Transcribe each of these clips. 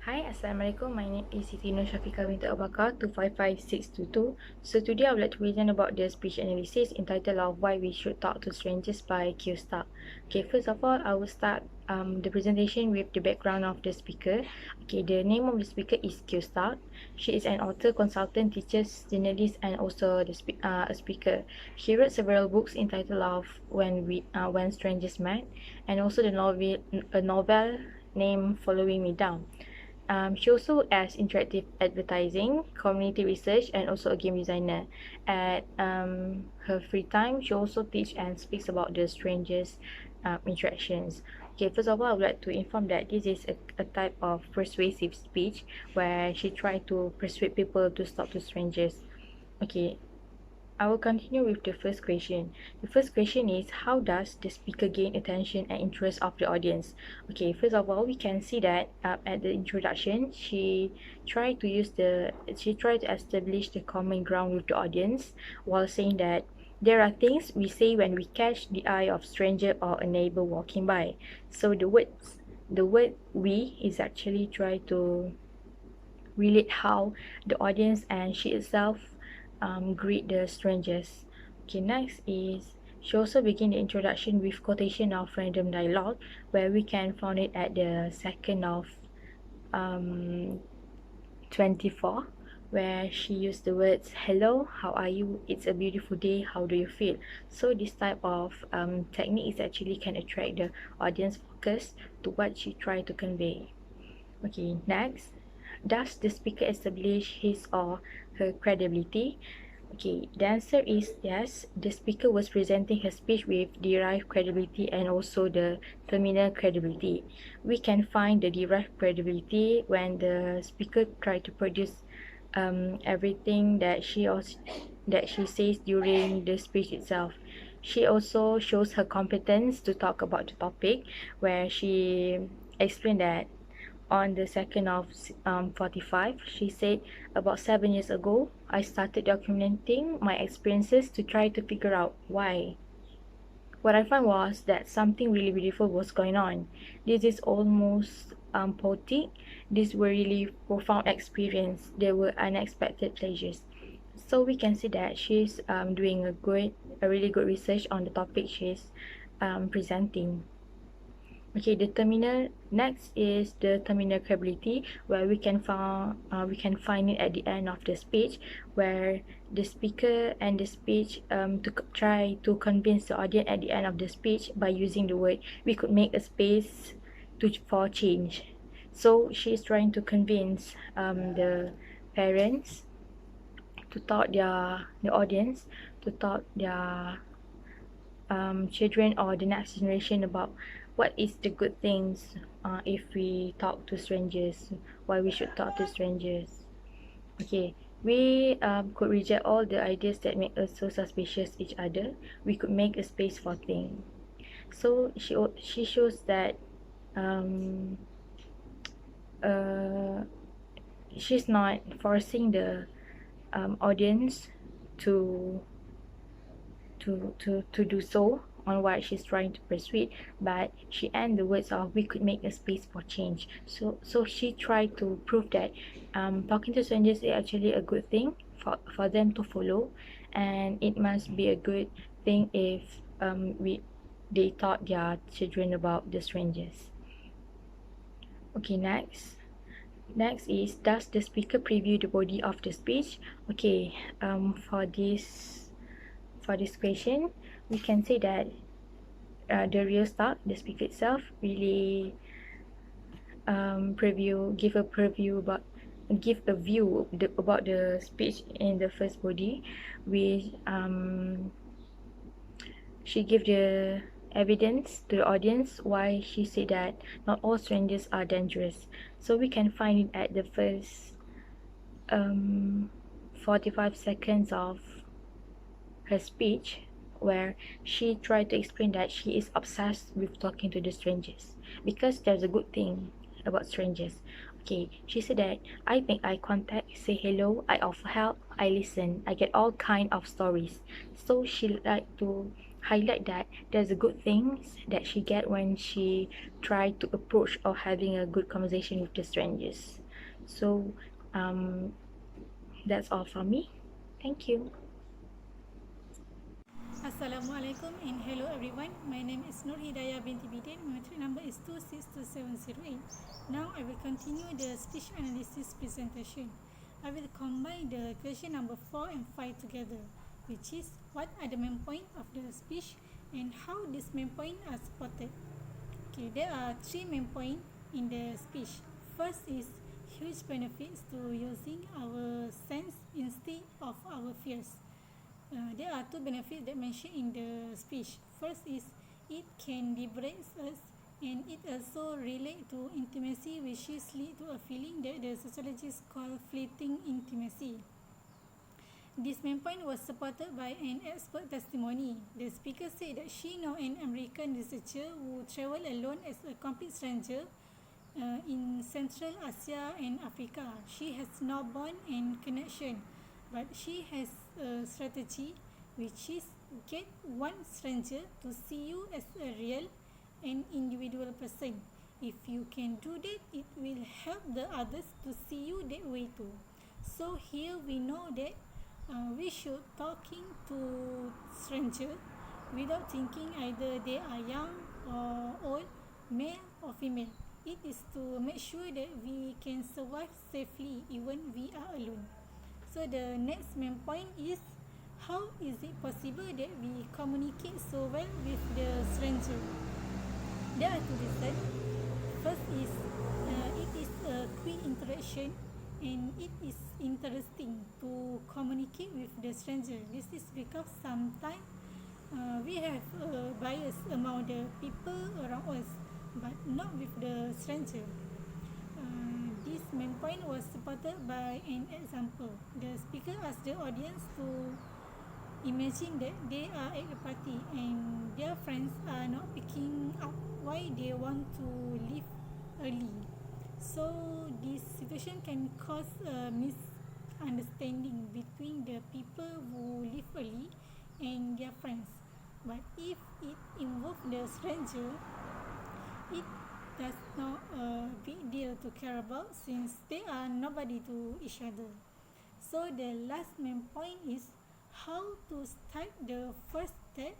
Hi, Assalamualaikum. My name is Siti Nur Syafiqah binti Abu Bakar 255622. So today I would like to present about the speech analysis entitled of Why We Should Talk to Strangers by Q Stark. Okay, first of all, I will start the presentation with the background of the speaker. Okay, the name of the speaker is Q Stark. She is an author, consultant, teacher, journalist, and also a speaker. She wrote several books entitled of When Strangers Met, and also a novel named Following Me Down. She also as interactive advertising, community research, and also a game designer. At her free time, she also teach and speaks about the strangers interactions. Okay, first of all, I would like to inform that this is a type of persuasive speech where she try to persuade people to stop to strangers. Okay, I will continue with the first question. The first question is, how does the speaker gain attention and interest of the audience? Okay, first of all, we can see that at the introduction, she tried to establish the common ground with the audience while saying that there are things we say when we catch the eye of stranger or a neighbor walking by. So the word we is actually try to relate how the audience and she itself greet the strangers. Okay, next is she also begin the introduction with quotation of random dialogue, where we can find it at the second of um, 24, where she used the words hello, how are you, it's a beautiful day, how do you feel. So this type of technique is actually can attract the audience focus to what she try to convey. Okay, next, does the speaker establish his or her credibility? Okay, the answer is yes. The speaker was presenting her speech with derived credibility and also the terminal credibility. We can find the derived credibility when the speaker try to produce everything that she says during the speech itself. She also shows her competence to talk about the topic, where she explained that on the 2nd of 45, she said, about 7 years ago, I started documenting my experiences to try to figure out why. What I found was that something really beautiful was going on. This is almost poetic. These were really profound experience. They were unexpected pleasures. So we can see that she's doing a really good research on the topic she's presenting. Okay, the terminal next is the terminal credibility, where we can find it at the end of the speech, where the speaker and the speech try to convince the audience at the end of the speech by using the word we could make a space for change. So she is trying to convince the parents to taught the audience to taught their children or the next generation about what is the good things if we talk to strangers, why we should talk to strangers. Okay, we could reject all the ideas that make us so suspicious each other. We could make a space for things. So she shows that um, uh, she's not forcing the audience to to do so on what she's trying to persuade, but she end the words of we could make a space for change. So she tried to prove that talking to strangers is actually a good thing for them to follow, and it must be a good thing if we they taught their children about the strangers. Okay, next is, does the speaker preview the body of the speech? Okay, for this question, we can say that the real start, the speaker itself, really give a view about the speech in the first body, with she give the evidence to the audience why she said that not all strangers are dangerous. So we can find it at the first 45 seconds of her speech, where she tried to explain that she is obsessed with talking to the strangers because there's a good thing about strangers. Okay, she said that I make eye contact, say hello, I offer help, I listen, I get all kind of stories. So she like to highlight that there's a good things that she get when she try to approach or having a good conversation with the strangers. So um that's all from me. Thank you. Assalamualaikum and hello everyone. My name is Nur Hidayah binti Bidin. My metric number is 262708. Now I will continue the speech analysis presentation. I will combine the question number 4 and 5 together, which is what are the main points of the speech and how these main points are supported. Okay, there are three main points in the speech. First is huge benefits to using our sense instead of our fears. There are two benefits that mentioned in the speech. First is it can liberate us, and it also relates to intimacy, which is lead to a feeling that the sociologists call fleeting intimacy. This main point was supported by an expert testimony. The speaker said that she know an American researcher who traveled alone as a complete stranger in Central Asia and Africa. She has no bond and connection, but she has a strategy, which is get one stranger to see you as a real and individual person. If you can do that, it will help the others to see you that way too. So here we know that we should talking to stranger without thinking either they are young or old, male or female. It is to make sure that we can survive safely even we are alone. So the next main point is how is it possible that we communicate so well with the stranger? There are two reasons. First is it is a quick interaction and it is interesting to communicate with the stranger. This is because sometimes we have a bias among the people around us, but not with the stranger. This main point was supported by an example. The speaker asked the audience to imagine that they are at a party and their friends are not picking up why they want to leave early. So this situation can cause a misunderstanding between the people who leave early and their friends. But if it involves the stranger, it does not a big deal to care about since they are nobody to each other. So the last main point is how to start the first step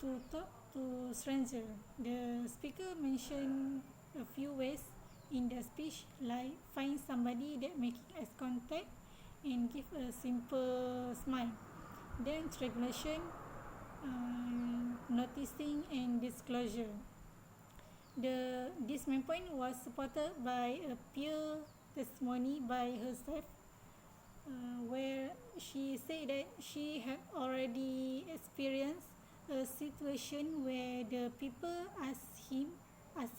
to talk to stranger. The speaker mentioned a few ways in the speech, like find somebody that making eye contact and give a simple smile. Then regulation, noticing and disclosure. This main point was supported by a peer testimony by herself, where she said that she had already experienced a situation where the people asked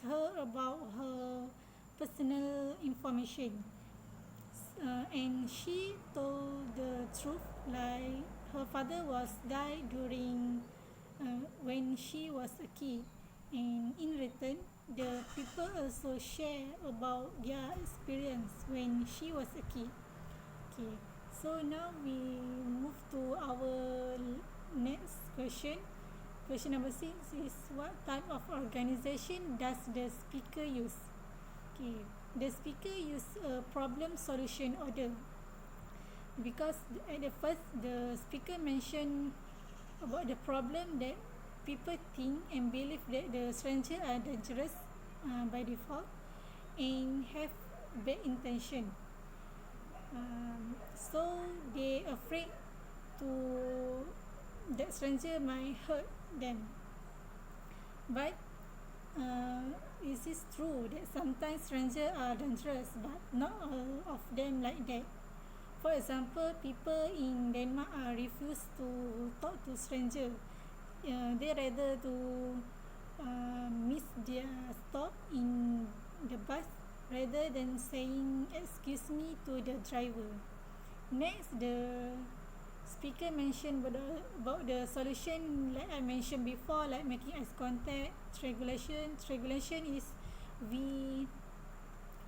her about her personal information, and she told the truth, like her father was died during when she was a kid, and in return the people also share about their experience when she was a kid. Okay, so now we move to our next question. Question number 6 is what type of organization does the speaker use? Okay, the speaker use a problem solution order because at the first the speaker mentioned about the problem that people think and believe that the stranger are dangerous by default and have bad intention. So they afraid to that stranger might hurt them. But is it true that sometimes strangers are dangerous, but not all of them like that? For example, people in Denmark refuse to talk to strangers. They rather to miss their stop in the bus rather than saying excuse me to the driver. Next, the speaker mentioned about the solution, like I mentioned before, like making eye contact. Regulation is we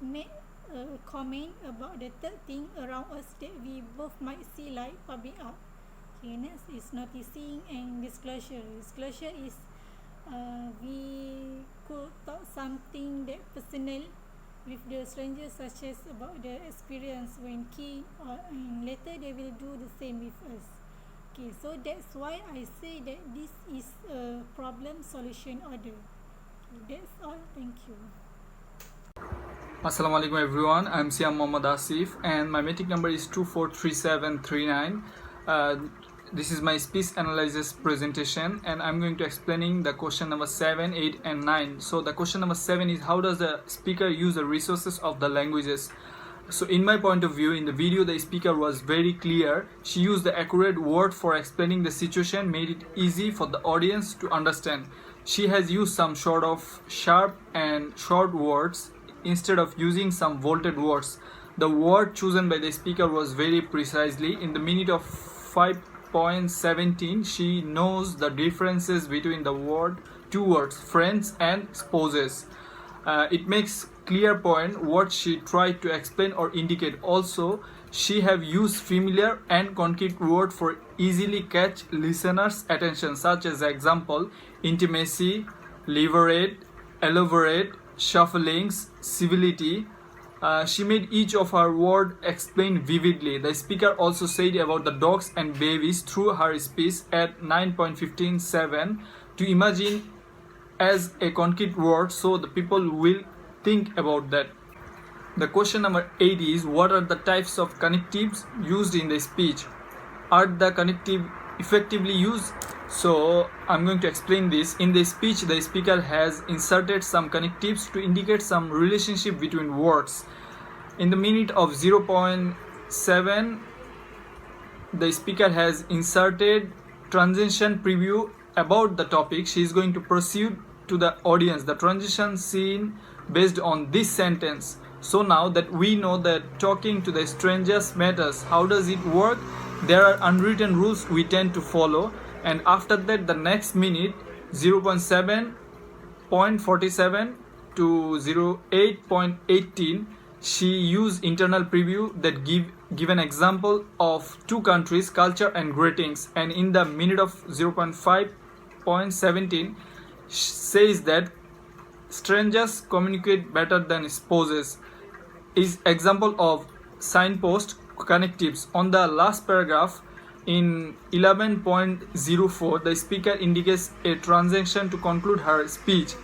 make a comment about the third thing around us that we both might see, like public art. Okay, next is noticing and disclosure. Disclosure is we could talk something that personal with the stranger, such as about the experience when key, or and later they will do the same with us. Okay, so that's why I say that this is a problem solution order. That's all. Thank you. Assalamualaikum everyone, I'm Siam Mohammad Asif and my metric number is 243739. This is my speech analysis presentation and I'm going to explaining the question number 7, 8 and 9. So the question number 7 is, how does the speaker use the resources of the languages? So in my point of view, in the video the speaker was very clear. She used the accurate word for explaining the situation, made it easy for the audience to understand. She has used some sort of sharp and short words instead of using some vaulted words. The word chosen by the speaker was very precisely. In the minute of 5.17, she knows the differences between the two words, friends and spouses. It makes clear point what she tried to explain or indicate. Also, she have used familiar and concrete word for easily catch listeners' attention, such as example, intimacy, liberate, elaborate, shufflings, civility. She made each of her word explain vividly. The speaker also said about the dogs and babies through her speech at 9.157 to imagine as a concrete word, so the people will think about that. The question number 8 is, what are the types of connectives used in the speech? Are the connective effectively used? So I'm going to explain this. In the speech, the speaker has inserted some connectives to indicate some relationship between words. In the minute of 0.7, the speaker has inserted transition preview about the topic. She is going to proceed to the audience the transition scene based on this sentence. So now that we know that talking to the strangers matters, how does it work? There are unwritten rules we tend to follow, and after that the next minute 0.7.47 to 08.18 she used internal preview that give an example of two countries, culture and greetings, and in the minute of 0.5.17 says that strangers communicate better than spouses. Is example of signpost connectives. On the last paragraph in 11.04, the speaker indicates a transition to conclude her speech.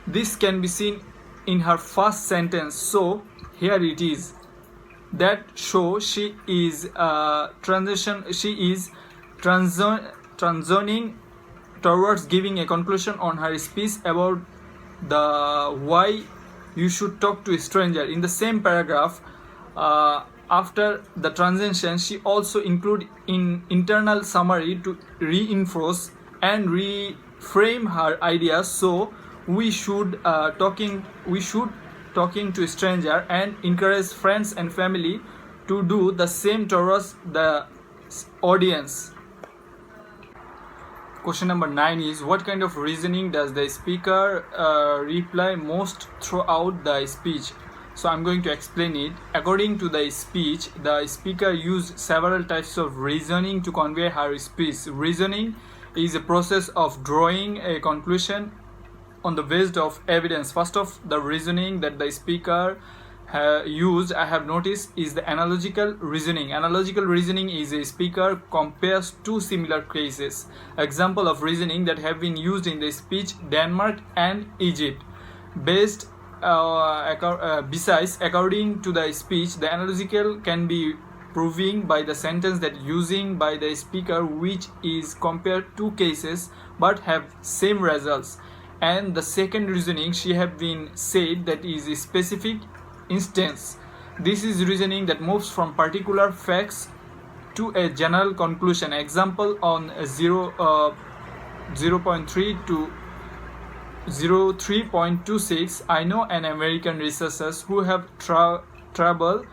This can be seen in her first sentence. So here it is. That shows she is transitioning towards giving a conclusion on her speech about the why you should talk to a stranger. In the same paragraph, after the transition, she also include in internal summary to reinforce and reframe her ideas. So we should talking to a stranger and encourage friends and family to do the same towards the audience. Question number 9 is, what kind of reasoning does the speaker reply most throughout the speech? So I'm going to explain it. According to the speech, the speaker used several types of reasoning to convey her speech. Reasoning is a process of drawing a conclusion on the basis of evidence. First of the reasoning that the speaker used, I have noticed, is the analogical reasoning. Analogical reasoning is a speaker compares two similar cases. Example of reasoning that have been used in the speech: Denmark and Egypt. Besides, according to the speech, the analogical can be proving by the sentence that using by the speaker, which is compared two cases but have same results. And the second reasoning she have been said that is a specific instance. This is reasoning that moves from particular facts to a general conclusion. Example on 0.3 to 03.26. I know an American researcher who have traveled.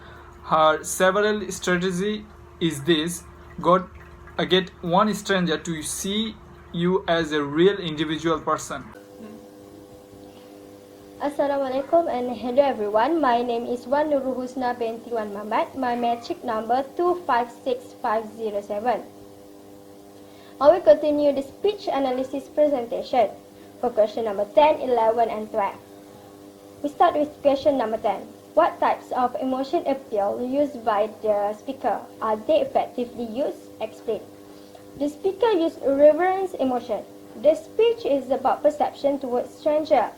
Her several strategy is this: get one stranger to see you as a real individual person. Assalamualaikum and hello everyone. My name is Wan Nurul Husna binti Wan Mamat. My metric number 256507. I will continue the speech analysis presentation for question number 10, 11 and 12. We start with question number 10. What types of emotion appeal used by the speaker? Are they effectively used? Explain. The speaker used reverence emotion. The speech is about perception towards stranger.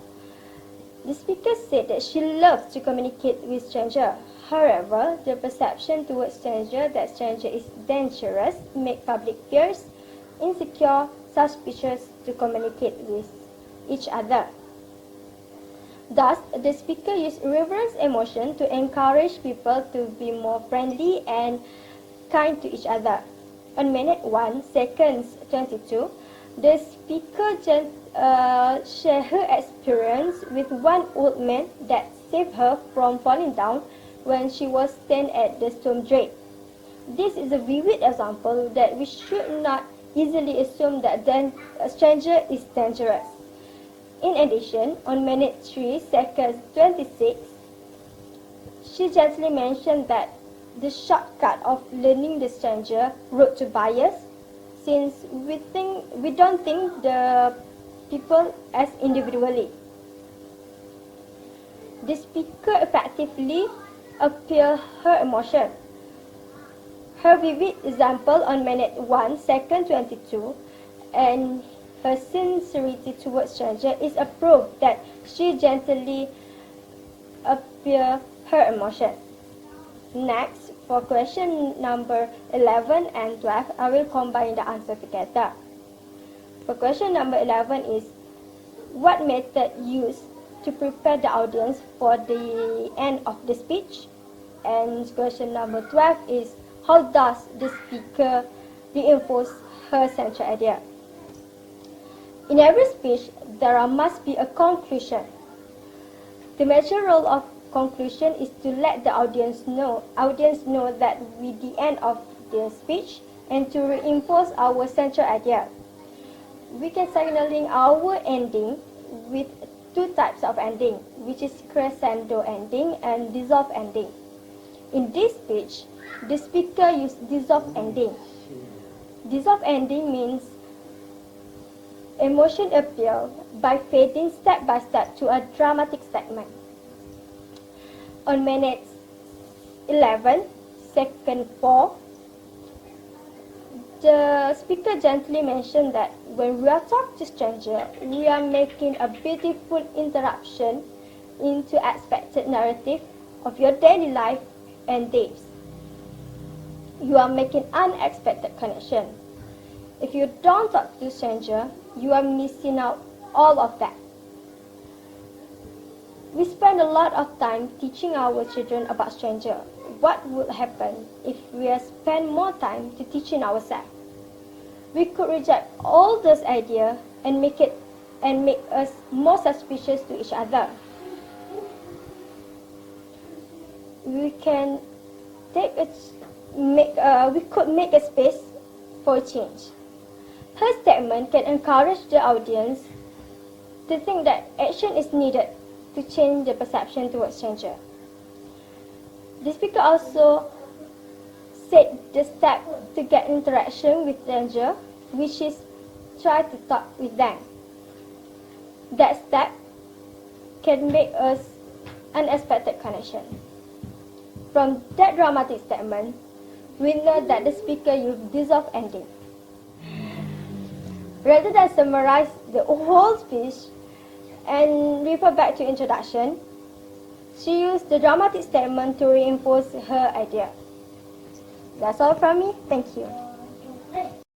The speaker said that she loves to communicate with stranger. However, the perception towards stranger that stranger is dangerous make public fears, insecure, suspicious to communicate with each other. Thus, the speaker used reverence emotion to encourage people to be more friendly and kind to each other. On minute 1, seconds 22, the speaker shared her experience with one old man that saved her from falling down when she was standing at the storm drain. This is a vivid example that we should not easily assume that a stranger is dangerous. In addition, on minute 3, seconds 26, she gently mentioned that the shortcut of learning the stranger road to bias, since we don't think the people as individually. The speaker effectively appealed her emotion. Her vivid example on minute 1, second 22, and her sincerity towards stranger is a proof that she gently appealed her emotion. Next, for question number 11 and 12, I will combine the answer together. For question number 11 is, what method used to prepare the audience for the end of the speech? And question number 12 is, how does the speaker reinforce her central idea? In every speech, there must be a conclusion. The major role of conclusion is to let the audience know that with the end of the speech and to reinforce our central idea. We can signaling our ending with two types of ending, which is crescendo ending and dissolve ending. In this speech, the speaker used dissolve ending. Dissolve ending means emotion appeal by fading step by step to a dramatic segment. On minute 11, second 4, the speaker gently mentioned that when we are talking to stranger, we are making a beautiful interruption into expected narrative of your daily life and days. You are making unexpected connection. If you don't talk to stranger, you are missing out all of that. We spend a lot of time teaching our children about stranger. What would happen if we spend more time to teaching ourselves? We could reject all those ideas and make us more suspicious to each other. We could make a space for a change. Her statement can encourage the audience to think that action is needed to change the perception towards stranger. The speaker also said the step to get interaction with stranger, which is try to talk with them. That step can make us unexpected connection. From that dramatic statement, we know that the speaker used dissolve ending. Rather than summarize the whole speech and refer back to introduction, she used the dramatic statement to reinforce her idea. That's all from me. Thank you.